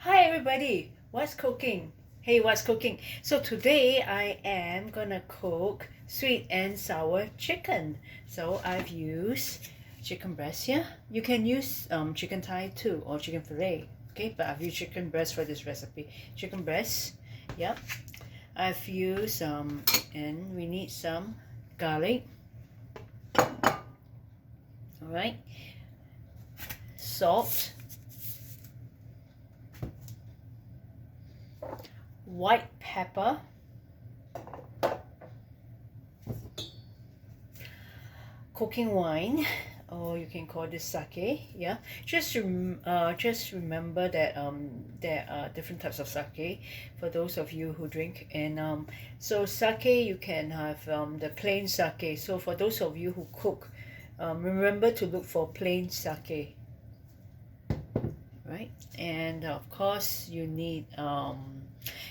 Hi everybody, what's cooking? Hey, what's cooking? So today I am gonna cook sweet and sour chicken. So I've used chicken breast here. You can use chicken thigh too or chicken fillet. Okay, but I've used chicken breast for this recipe. Chicken breast, yep. I've used and we need some garlic. All right, salt, white pepper, cooking wine, or you can call this sake. Yeah, just remember that there are different types of sake for those of you who drink. And so sake, you can have the plain sake. So for those of you who cook, remember to look for plain sake, right? And of course you need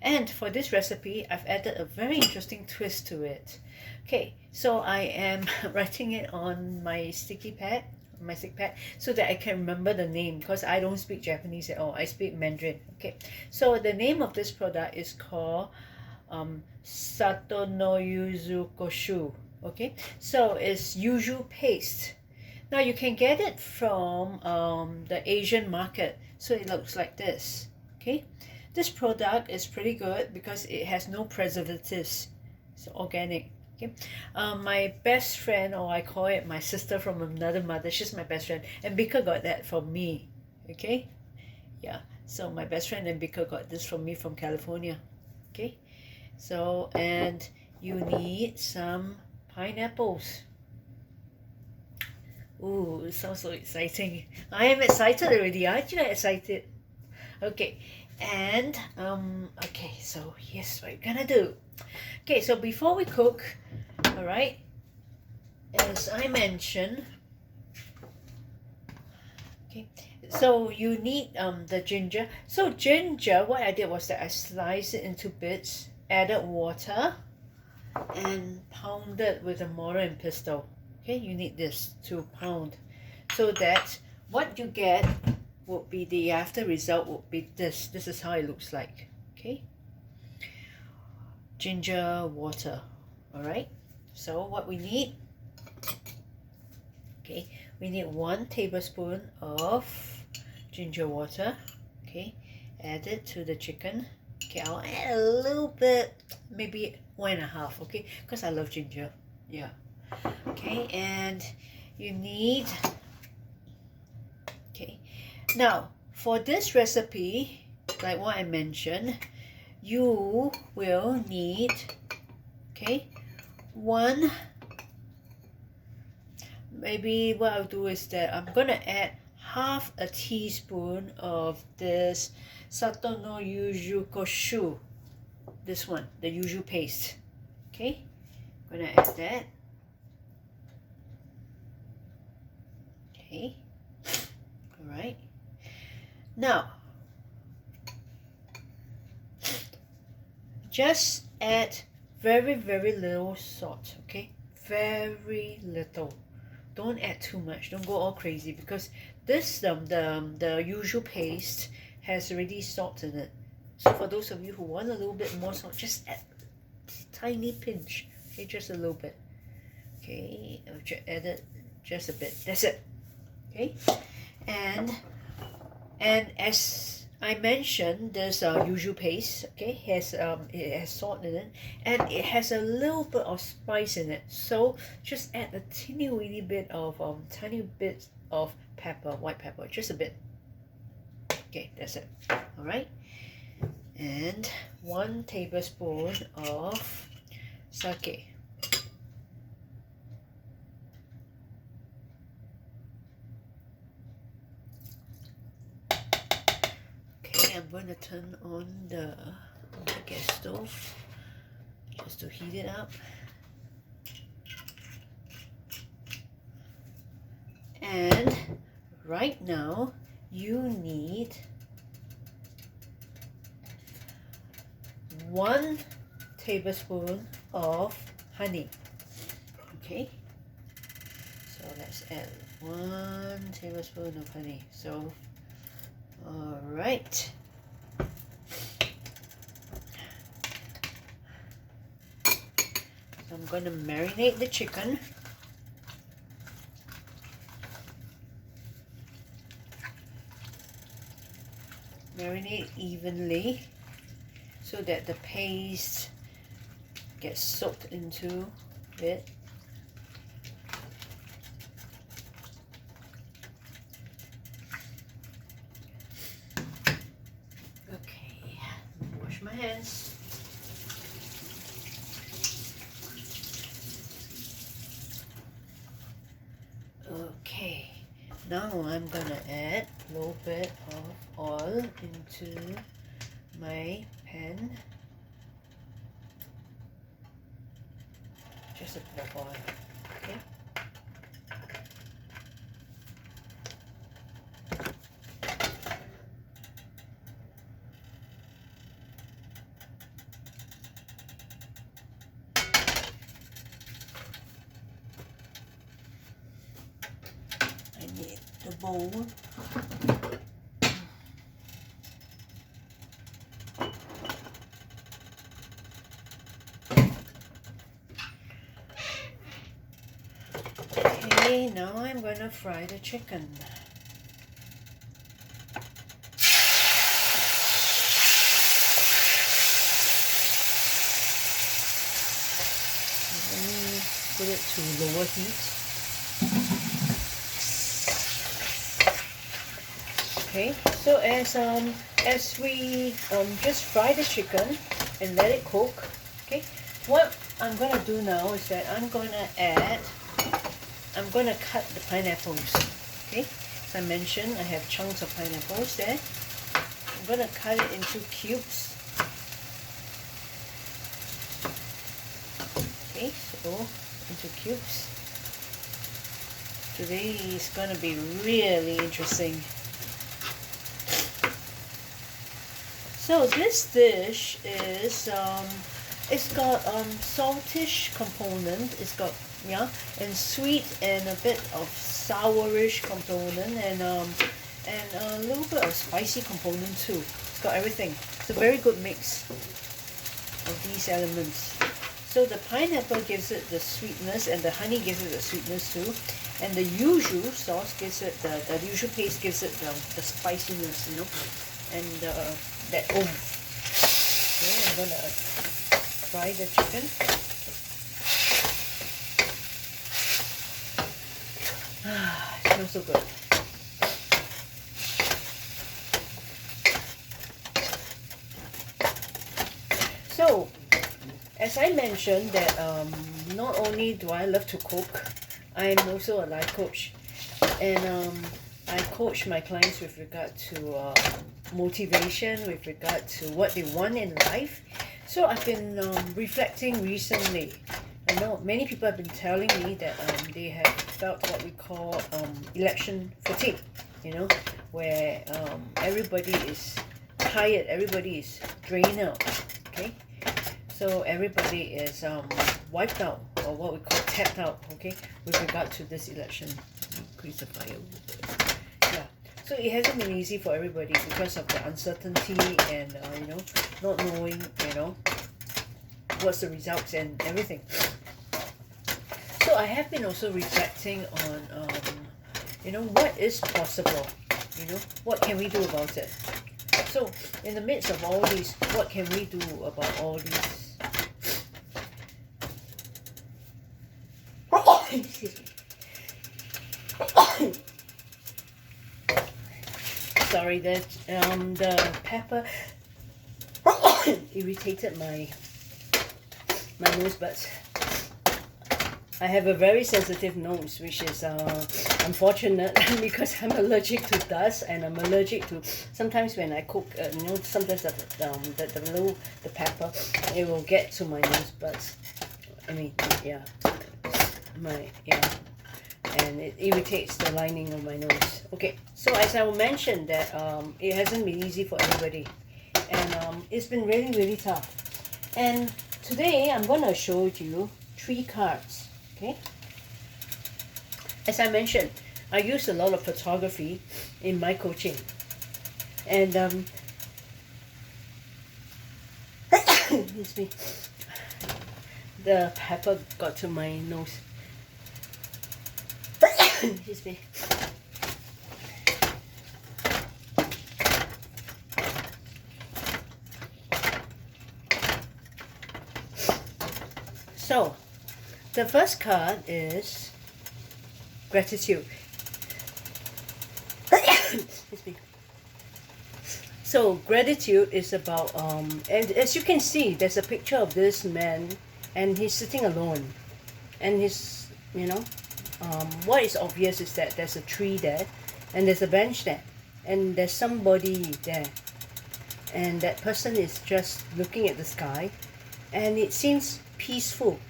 and for this recipe I've added a very interesting twist to it. Okay, so I am writing it on my sticky pad, my stick pad, so that I can remember the name, because I don't speak Japanese at all. I speak Mandarin. Okay, so the name of this product is called Sato no Yuzu Koshu. Okay, so it's yuzu paste. Now you can get it from the Asian market. So it looks like this. Okay, this product is pretty good because it has no preservatives. It's organic. Okay, my best friend, or I call it my sister from another mother, she's my best friend, and Bika got that from me. Okay, yeah. So my best friend and Bika got this from me from California. Okay, so and you need some pineapples. Ooh, it sounds so exciting. I am excited already. Aren't you excited? Okay, and okay, so here's what we're gonna do. Okay, so before we cook, all right, as I mentioned, okay, so you need the ginger. So ginger, what I did was that I sliced it into bits, added water, and pounded with a mortar and pestle. Okay, you need this to pound, so that what you get would be the after result would be this. This is how it looks like. Okay, ginger water. All right, so what we need, okay, we need 1 tablespoon of ginger water. Okay, add it to the chicken. Okay, I'll add a little bit, maybe 1.5. Okay, because I love ginger. Yeah. Okay, and you need, okay, now for this recipe, like what I mentioned, you will need, okay, maybe what I'll do is that I'm gonna add half a teaspoon of this Sato no Yuzu Koshu, this one, the yuzu paste. Okay, I'm gonna add that. Okay, all right. Now, just add very, very little salt, okay? Very little. Don't add too much. Don't go all crazy, because this the usual paste has already salt in it. So for those of you who want a little bit more salt, just add a tiny pinch. Okay, just a little bit. Okay, I'll just add it just a bit. That's it. Okay, and as I mentioned, this yuzu paste, okay, it has salt in it, and it has a little bit of spice in it. So just add a teeny weeny bit of tiny bit of pepper, white pepper, just a bit. Okay, that's it. All right, and 1 tablespoon of sake. I'm going to turn on the gas stove just to heat it up. And right now you need 1 tablespoon of honey. Okay, so let's add 1 tablespoon of honey. So all right, I'm going to marinate the chicken. Marinate evenly so that the paste gets soaked into it. Okay, wash my hands. Okay, now I'm gonna add a little bit of oil into my pan. Just a bit of oil, okay? I need the bowl. Okay, now I'm going to fry the chicken. Let me put it to lower heat. Okay, so as we just fry the chicken and let it cook, okay, what I'm gonna do now is that I'm gonna cut the pineapples. Okay, as I mentioned, I have chunks of pineapples there. I'm gonna cut it into cubes. Okay, so into cubes. Today is gonna be really interesting. So this dish is it's got saltish component. It's got and sweet and a bit of sourish component and a little bit of spicy component too. It's got everything. It's a very good mix of these elements. So the pineapple gives it the sweetness and the honey gives it the sweetness too. And the yuzu sauce gives it the yuzu paste gives it the spiciness, you know, and that oomph. Okay, I'm gonna fry the chicken. It smells so good. So, as I mentioned that not only do I love to cook, I'm also a life coach, and I coach my clients with regard to motivation, with regard to what they want in life. So I've been reflecting recently. I know many people have been telling me that they have felt what we call election fatigue, you know, where everybody is tired, everybody is drained out, okay? So everybody is wiped out, or what we call tapped out, okay, with regard to this election. Increase the fire. Yeah. So it hasn't been easy for everybody because of the uncertainty and you know, not knowing, you know, what's the results and everything. So I have been also reflecting on you know, what is possible, you know, what can we do about it. So in the midst of all these, what can we do about all these? Excuse me. Sorry, that the pepper irritated my nose buds. I have a very sensitive nose, which is unfortunate because I'm allergic to dust, and I'm allergic to sometimes when I cook, you know, sometimes the pepper, it will get to my nose buds. I mean, yeah, and it irritates the lining of my nose. Okay, so as I mentioned that it hasn't been easy for everybody, and it's been really, really tough. And today I'm going to show you 3 cards. Okay. As I mentioned, I use a lot of photography in my coaching, and excuse me. the pepper got to my nose. Excuse me. So, the first card is gratitude. Excuse me. So gratitude is about and as you can see, there's a picture of this man, and he's sitting alone, and he's, you know, what is obvious is that there's a tree there, and there's a bench there, and there's somebody there, and that person is just looking at the sky, and it seems peaceful.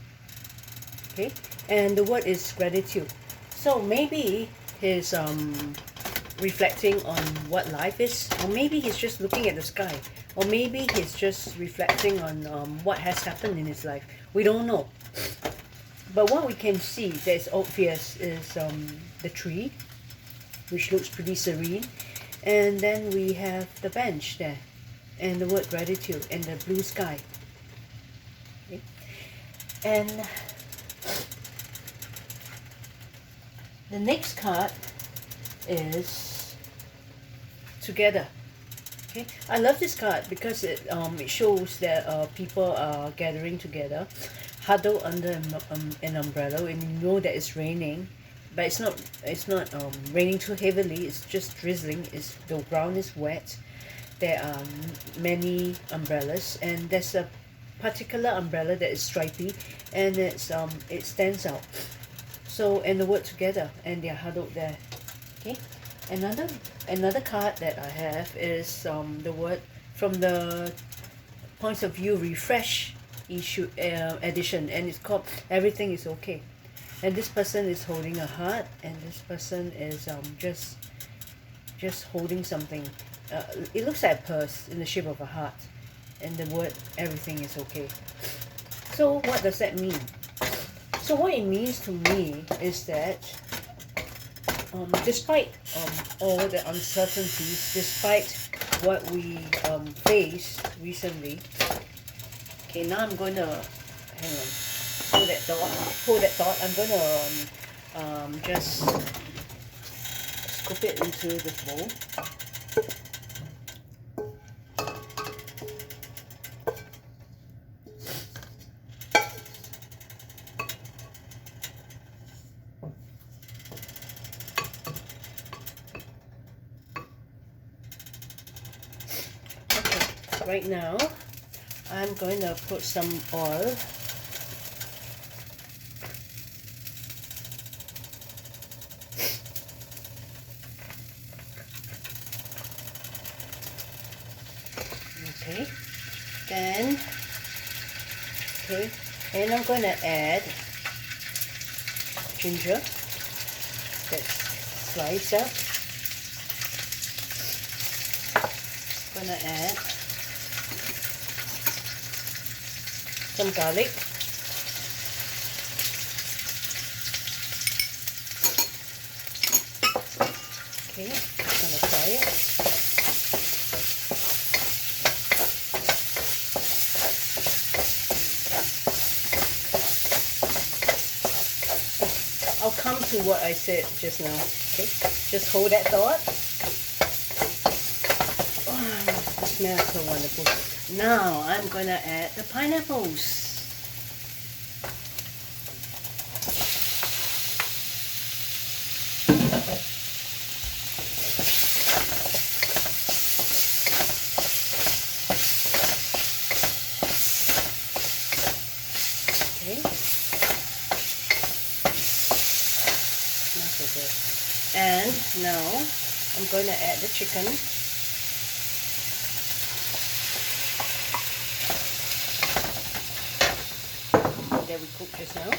Okay, and the word is gratitude. So maybe he's reflecting on what life is, or maybe he's just looking at the sky, or maybe he's just reflecting on what has happened in his life. We don't know. But what we can see that's obvious is the tree, which looks pretty serene, and then we have the bench there, and the word gratitude, and the blue sky. Okay. And the next card is together. Okay, I love this card because it shows that people are gathering together, huddled under an umbrella, and you know that it's raining, but it's not raining too heavily. It's just drizzling. The ground is wet. There are many umbrellas, and there's a particular umbrella that is stripy, and it stands out. So, and the word together, and they're huddled there. Okay, another card that I have is the word from the points of view refresh edition, and it's called Everything is Okay. And this person is holding a heart, and this person is just holding something. It looks like a purse in the shape of a heart, and the word everything is okay. So what does that mean? So what it means to me is that despite all the uncertainties, despite what we faced recently, okay, now I'm going to, hang on, hold that thought, I'm going to just scoop it into the bowl. Right now, I'm going to put some oil. Okay, then, okay, and I'm going to add ginger that's sliced up. I'm going to add some garlic, okay, I'm going to fry it. I'll come to what I said just now, okay, just hold that thought. Oh, the smell is so wonderful. Now I'm going to add the pineapples. Okay. Smells so good. And now I'm going to add the chicken. That we cooked just now,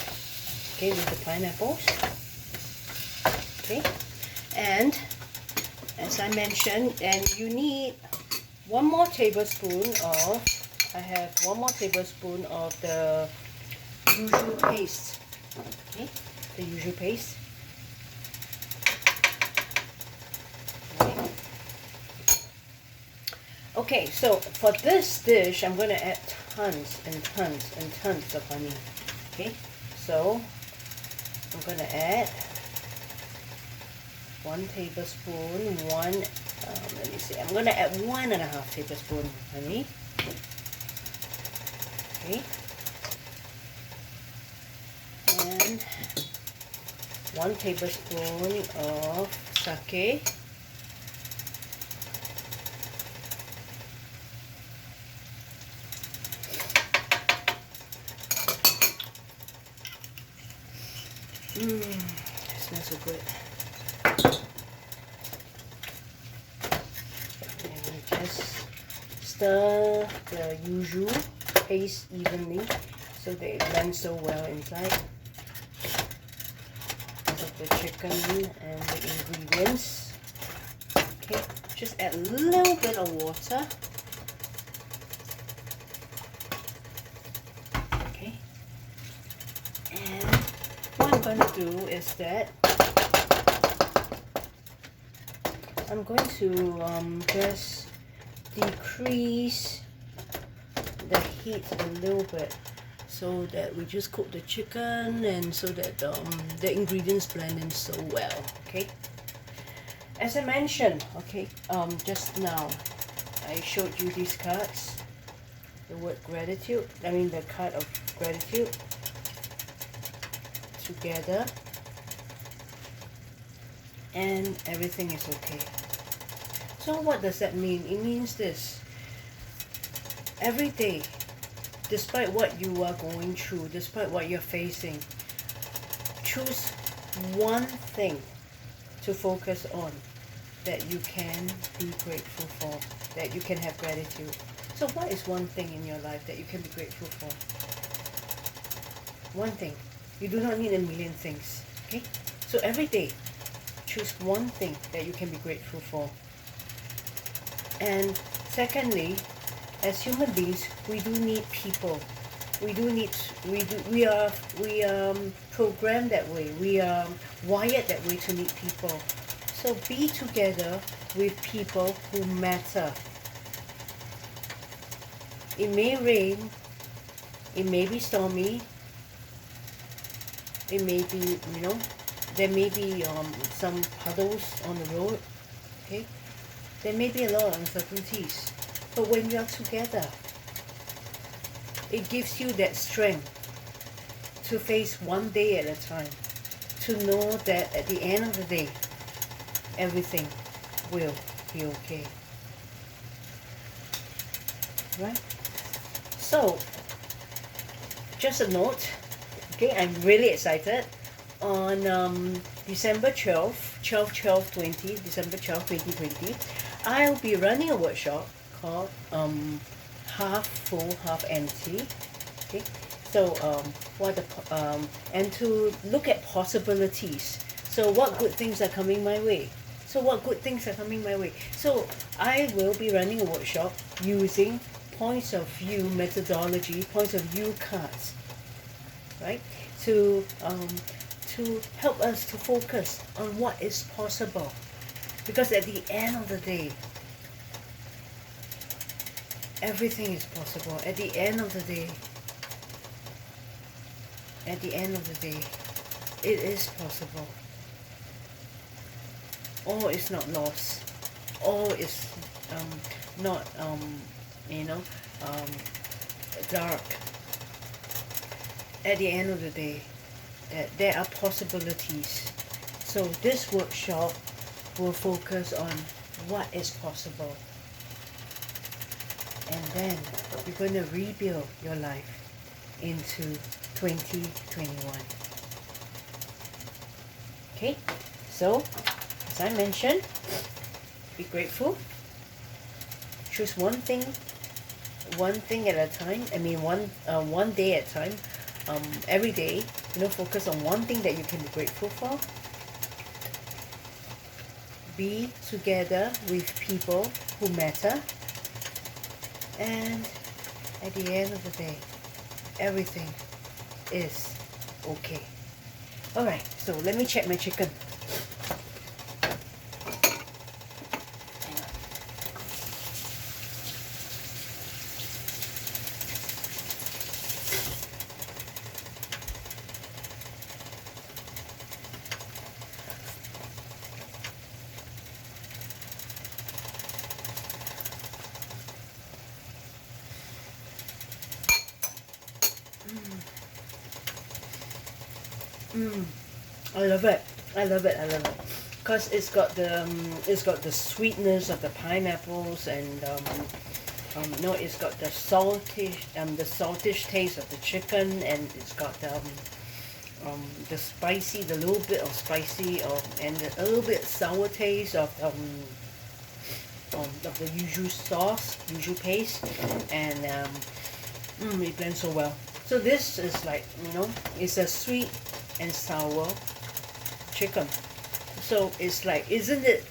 okay, with the pineapples. Okay, and as I mentioned, and you need one more tablespoon of, I have one more tablespoon of the yuzu paste. Okay, the yuzu paste. Okay, so for this dish, I'm going to add tons and tons and tons of honey. Okay, so I'm gonna add 1 tablespoon, let me see, I'm gonna add 1.5 tablespoon honey. Okay, and 1 tablespoon of sake. It smells so good. And just stir the yuzu paste evenly so that it blends so well inside of the chicken and the ingredients. Okay, just add a little bit of water. Okay, and what I'm going to do is that I'm going to just decrease the heat a little bit so that we just cook the chicken and so that the ingredients blend in so well. Okay, as I mentioned, okay, just now I showed you these cards, the word gratitude, I mean the card of gratitude, together, and everything is okay. So what does that mean? It means this: every day, despite what you are going through, despite what you're facing, choose one thing to focus on that you can be grateful for, that you can have gratitude. So what is one thing in your life that you can be grateful for? One thing. You do not need a million things. Okay? So every day, choose one thing that you can be grateful for. And secondly, as human beings, we do need people. We are programmed that way. We are wired that way to need people. So be together with people who matter. It may rain, it may be stormy, it may be, there may be some puddles on the road. Okay, there may be a lot of uncertainties. But when you are together, it gives you that strength to face one day at a time, to know that at the end of the day, everything will be okay. Right? So, just a note, okay, I'm really excited. On December 20, December 12, 2020, I'll be running a workshop called Half Full, Half Empty. Okay, so and to look at possibilities. So what good things are coming my way? So I will be running a workshop using points of view methodology, points of view cards, right? To help us to focus on what is possible. Because at the end of the day, everything is possible. At the end of the day, it is possible. All is not lost. All is not dark. At the end of the day, there are possibilities. So this workshop will focus on what is possible. And then you're going to rebuild your life into 2021. Okay, so as I mentioned, be grateful. Choose one thing at a time. I mean, one day at a time. Every day, focus on one thing that you can be grateful for. Be together with people who matter. And at the end of the day, everything is okay. Alright, so let me check my chicken. Mm, I love it. I love it. I love it. Cause it's got the sweetness of the pineapples and no, it's got the saltish taste of the chicken, and it's got the spicy, the little bit of spicy, and a little bit sour taste of the yuzu sauce, yuzu paste, and it blends so well. So this is like, it's a sweet and sour chicken. So it's like, isn't it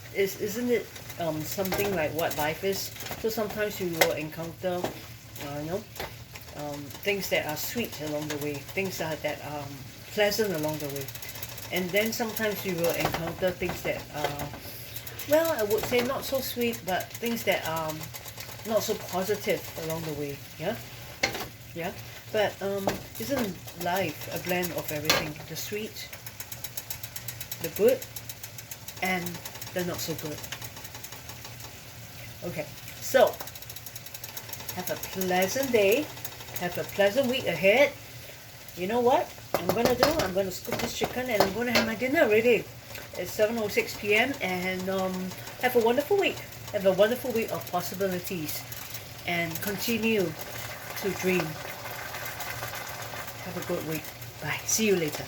something like what life is? So sometimes you will encounter, things that are sweet along the way, things that are pleasant along the way, and then sometimes you will encounter things that are, well, I would say not so sweet, but things that are not so positive along the way. Yeah, yeah. But isn't life a blend of everything? The sweet, the good, and the not so good. Okay, so have a pleasant day. Have a pleasant week ahead. You know what I'm gonna do? I'm gonna scoop this chicken and I'm gonna have my dinner ready. It's 7:06 p.m. and have a wonderful week. Have a wonderful week of possibilities, and continue to dream. Have a good week. Bye. See you later.